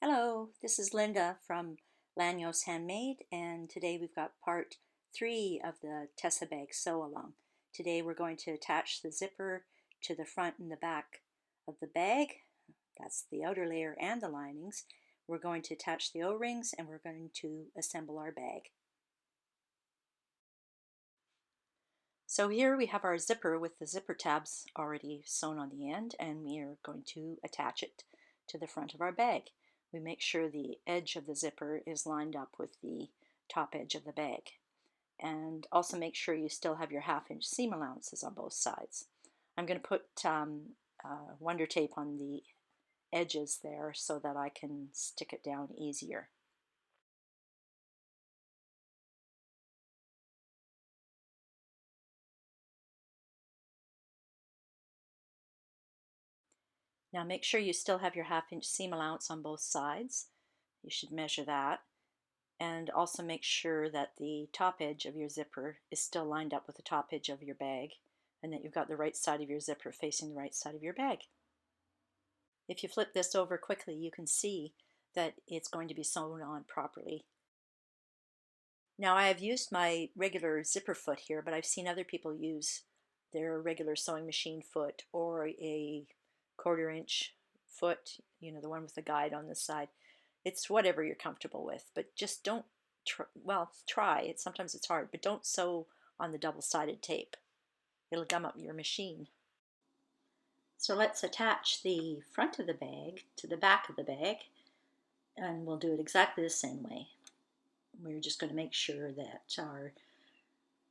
Hello, this is Linda from Lányos Handmade, and today we've got part 3 of the Tessa Bag sew along. Today we're going to attach the zipper to the front and the back of the bag. That's the outer layer and the linings. We're going to attach the O-rings and we're going to assemble our bag. So here we have our zipper with the zipper tabs already sewn on the end, and we are going to attach it to the front of our bag. We make sure the edge of the zipper is lined up with the top edge of the bag. And also make sure you still have your 1/2 inch seam allowances on both sides. I'm going to put wonder tape on the edges there so that I can stick it down easier. Now make sure you still have your 1/2 inch seam allowance on both sides. You should measure that. And also make sure that the top edge of your zipper is still lined up with the top edge of your bag, and that you've got the right side of your zipper facing the right side of your bag. If you flip this over quickly, you can see that it's going to be sewn on properly. Now I have used my regular zipper foot here, but I've seen other people use their regular sewing machine foot or a 1/4 inch foot, you know, the one with the guide on the side. It's whatever you're comfortable with, but just don't try it. Sometimes it's hard, but don't sew on the double-sided tape. It'll gum up your machine. So let's attach the front of the bag to the back of the bag, and we'll do it exactly the same way. We're just going to make sure that our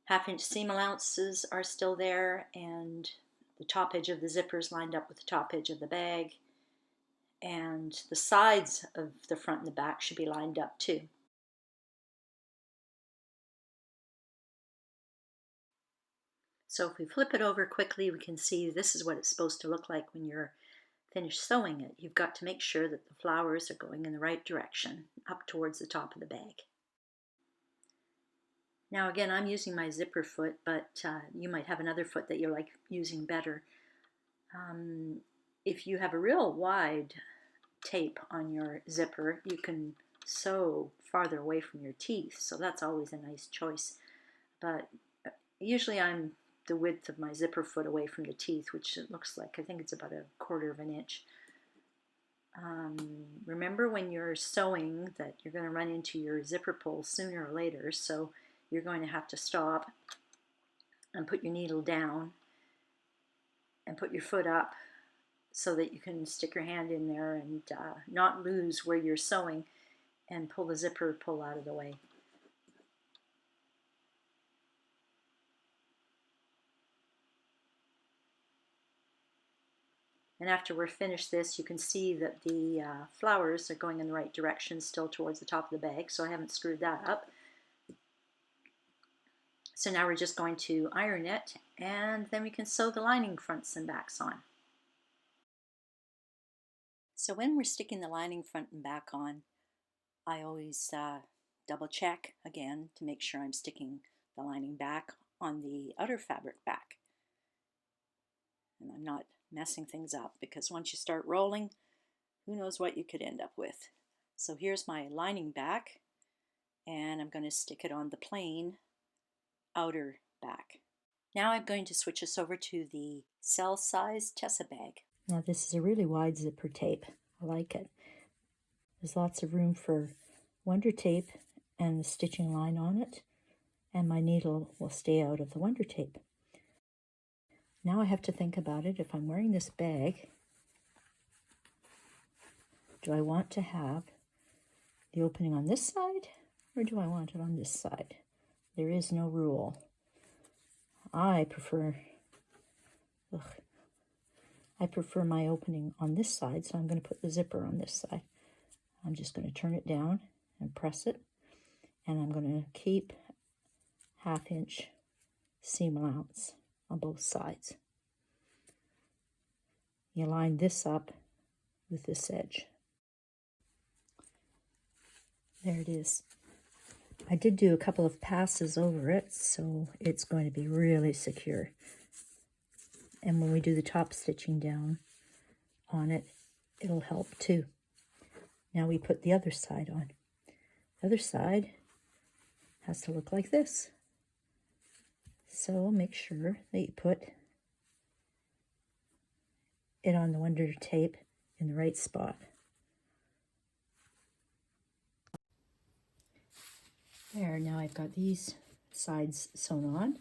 1/2 inch seam allowances are still there and the top edge of the zipper is lined up with the top edge of the bag, and the sides of the front and the back should be lined up too. So if we flip it over quickly, we can see this is what it's supposed to look like when you're finished sewing it. You've got to make sure that the flowers are going in the right direction, up towards the top of the bag. Now again, I'm using my zipper foot, but you might have another foot that you like using better. If you have a real wide tape on your zipper, you can sew farther away from your teeth, so that's always a nice choice. But usually I'm the width of my zipper foot away from the teeth, which it looks like, I think it's about 1/4 inch. Remember when you're sewing that you're going to run into your zipper pull sooner or later, so you're going to have to stop and put your needle down and put your foot up so that you can stick your hand in there and not lose where you're sewing and pull the zipper pull out of the way. And after we're finished this, you can see that the flowers are going in the right direction, still towards the top of the bag, so I haven't screwed that up. So now we're just going to iron it, and then we can sew the lining fronts and backs on. So when we're sticking the lining front and back on, I always double check again to make sure I'm sticking the lining back on the outer fabric back. And I'm not messing things up, because once you start rolling, who knows what you could end up with. So here's my lining back, and I'm going to stick it on the plain outer back. Now I'm going to switch us over to the cell size Tessa Bag. Now this is a really wide zipper tape. I like it. There's lots of room for wonder tape and the stitching line on it, and my needle will stay out of the wonder tape. Now I have to think about it. If I'm wearing this bag, do I want to have the opening on this side, or do I want it on this side? There is no rule. I prefer my opening on this side, so I'm going to put the zipper on this side. I'm just going to turn it down and press it, and I'm going to keep 1/2 inch seam allowance on both sides. You line this up with this edge. There it is. I did do a couple of passes over it, so it's going to be really secure. And when we do the top stitching down on it, it'll help too. Now we put the other side on. The other side has to look like this. So make sure that you put it on the wonder tape in the right spot. There, now I've got these sides sewn on,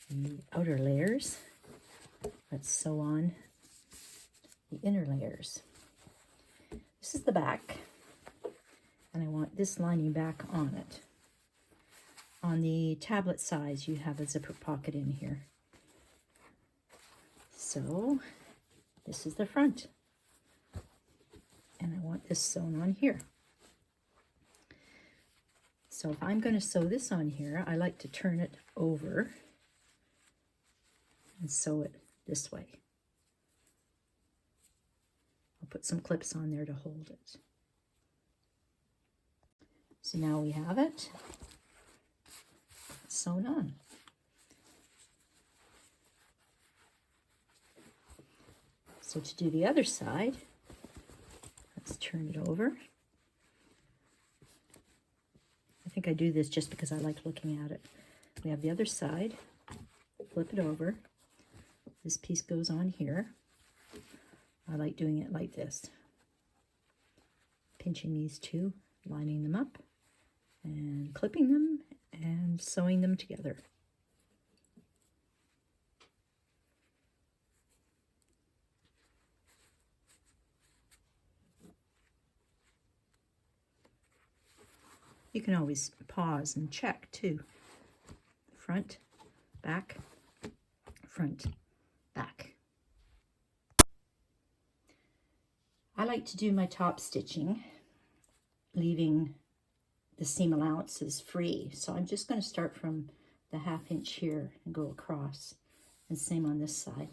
the outer layers. Let's sew on the inner layers. This is the back, and I want this lining back on it. On the tablet size, you have a zipper pocket in here. So this is the front, and I want this sewn on here. So if I'm going to sew this on here, I like to turn it over and sew it this way. I'll put some clips on there to hold it. So now we have it sewn on. So to do the other side, let's turn it over. I think I do this just because I like looking at it. We have the other side, flip it over. This piece goes on here. I like doing it like this. Pinching these two, lining them up, and clipping them and sewing them together. You can always pause and check too. Front, back, front, back. I like to do my top stitching, leaving the seam allowances free. So I'm just going to start from the 1/2 inch here and go across, and same on this side.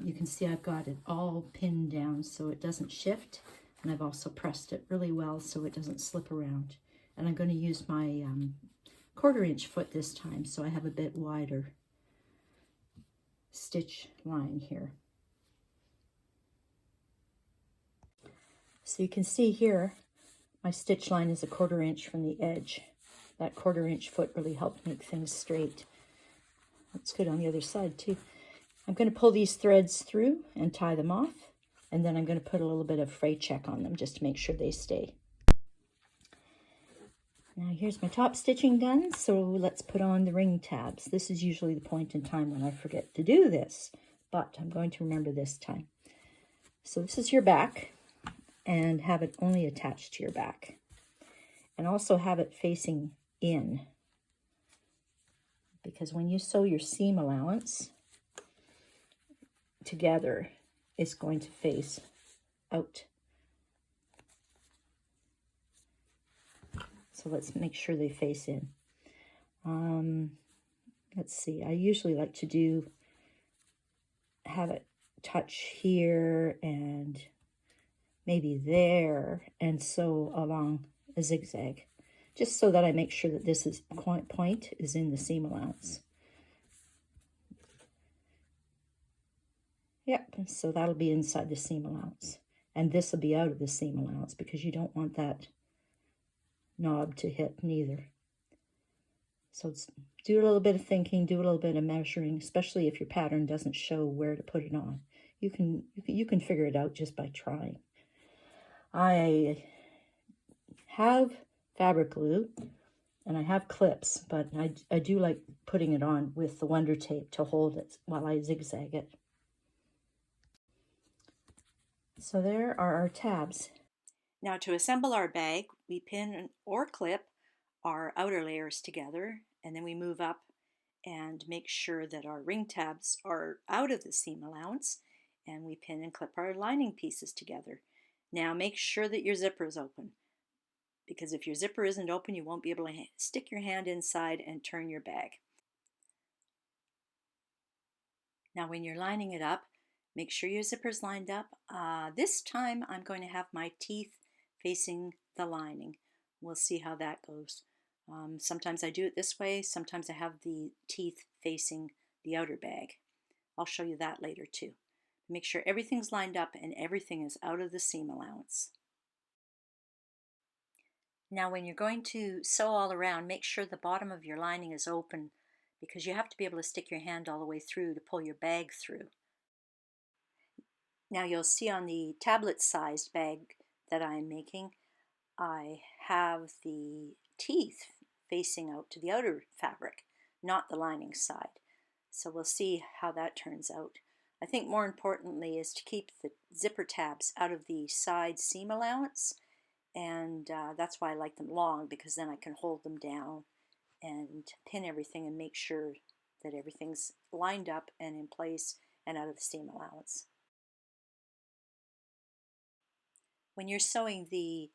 You can see I've got it all pinned down so it doesn't shift, and I've also pressed it really well so it doesn't slip around. And I'm going to use my 1/4 inch foot this time, so I have a bit wider stitch line here. So you can see here, my stitch line is a 1/4 inch from the edge. That 1/4 inch foot really helped make things straight. That's good on the other side too. I'm going to pull these threads through and tie them off, and then I'm going to put a little bit of fray check on them just to make sure they stay. Now here's my top stitching done, so let's put on the ring tabs. This is usually the point in time when I forget to do this, but I'm going to remember this time. So this is your back, and have it only attached to your back. And also have it facing in, because when you sew your seam allowance together, it's going to face out. So let's make sure they face in. Let's see, I usually like to have it touch here and maybe there, and sew along a zigzag, just so that I make sure that this point is in the seam allowance. Yep, so that'll be inside the seam allowance, and this will be out of the seam allowance because you don't want that knob to hit neither. So do a little bit of thinking, do a little bit of measuring, especially if your pattern doesn't show where to put it on. You can figure it out just by trying. I have fabric glue and I have clips, but I do like putting it on with the wonder tape to hold it while I zigzag it. So there are our tabs. Now to assemble our bag, we pin or clip our outer layers together, and then we move up and make sure that our ring tabs are out of the seam allowance, and we pin and clip our lining pieces together. Now make sure that your zipper is open, because if your zipper isn't open, you won't be able to stick your hand inside and turn your bag. Now when you're lining it up, make sure your zipper's lined up. This time I'm going to have my teeth facing the lining. We'll see how that goes. Sometimes I do it this way, sometimes I have the teeth facing the outer bag. I'll show you that later too. Make sure everything's lined up and everything is out of the seam allowance. Now when you're going to sew all around, make sure the bottom of your lining is open because you have to be able to stick your hand all the way through to pull your bag through. Now you'll see on the tablet-sized bag that I'm making, I have the teeth facing out to the outer fabric, not the lining side. So we'll see how that turns out. I think more importantly is to keep the zipper tabs out of the side seam allowance, and that's why I like them long, because then I can hold them down and pin everything and make sure that everything's lined up and in place and out of the seam allowance. When you're sewing the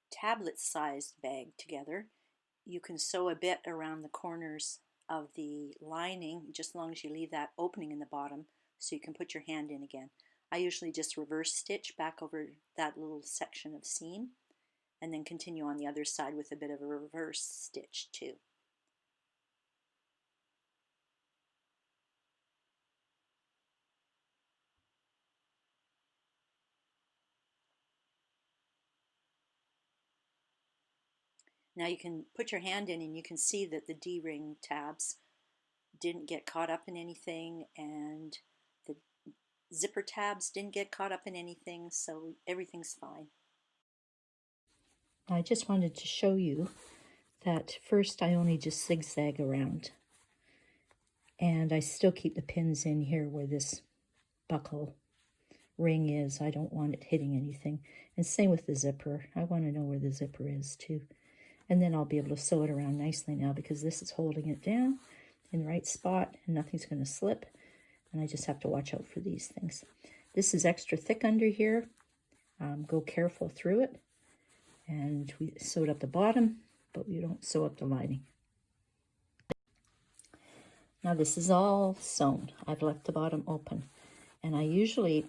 tablet-sized bag together, you can sew a bit around the corners of the lining, just as long as you leave that opening in the bottom so you can put your hand in again. I usually just reverse stitch back over that little section of seam and then continue on the other side with a bit of a reverse stitch too. Now you can put your hand in and you can see that the D-ring tabs didn't get caught up in anything, and the zipper tabs didn't get caught up in anything, so everything's fine. I just wanted to show you that first I only just zigzag around, and I still keep the pins in here where this buckle ring is. I don't want it hitting anything. And same with the zipper. I want to know where the zipper is too. And then I'll be able to sew it around nicely now because this is holding it down in the right spot and nothing's going to slip. And I just have to watch out for these things. This is extra thick under here. Go careful through it. And we sewed up the bottom, but we don't sew up the lining. Now this is all sewn. I've left the bottom open. And I usually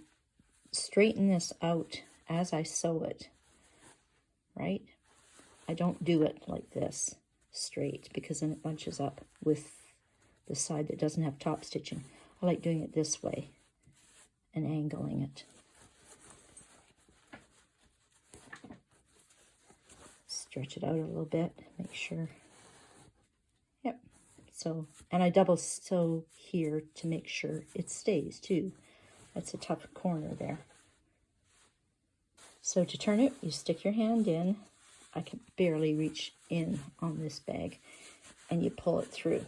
straighten this out as I sew it, right? I don't do it like this straight because then it bunches up with the side that doesn't have top stitching. I like doing it this way and angling it. Stretch it out a little bit, make sure. Yep. So, and I double sew here to make sure it stays too. That's a tough corner there. So to turn it, you stick your hand in. I can barely reach in on this bag, and you pull it through.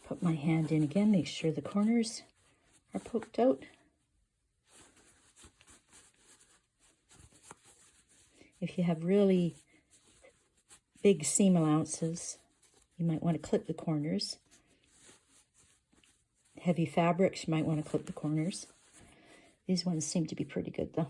Put my hand in again, make sure the corners are poked out. If you have really big seam allowances, you might want to clip the corners. Heavy fabrics, you might want to clip the corners. These ones seem to be pretty good though.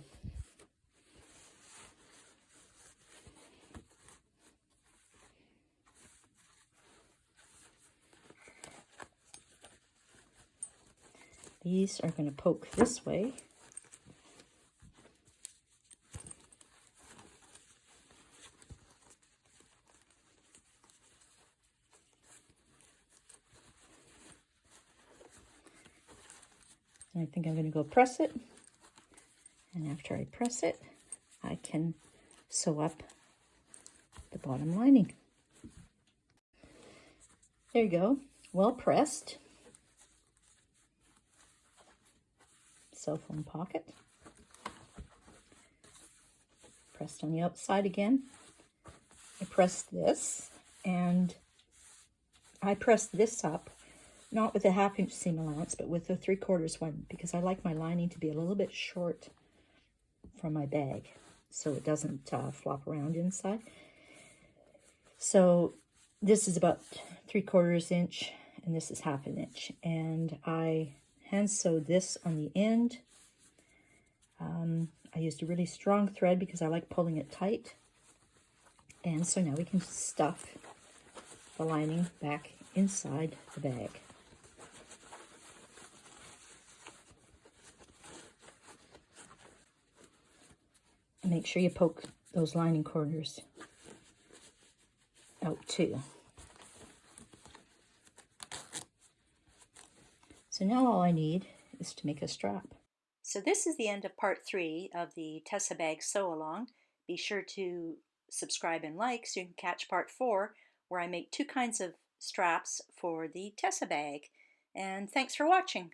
These are going to poke this way. And I think I'm going to go press it. And after I press it, I can sew up the bottom lining. There you go, well pressed. Cell phone pocket. Pressed on the outside again. I pressed this, and I pressed this up, not with a 1/2 inch seam allowance, but with a 3/4 one, because I like my lining to be a little bit short from my bag, so it doesn't flop around inside. So this is about 3/4 inch, and this is 1/2 inch, and I hand sewed this on the end. I used a really strong thread because I like pulling it tight. And so now we can stuff the lining back inside the bag. And make sure you poke those lining corners out too. So now all I need is to make a strap. So this is the end of part 3 of the Tessa Bag sew along. Be sure to subscribe and like so you can catch part 4, where I make 2 kinds of straps for the Tessa Bag. And thanks for watching.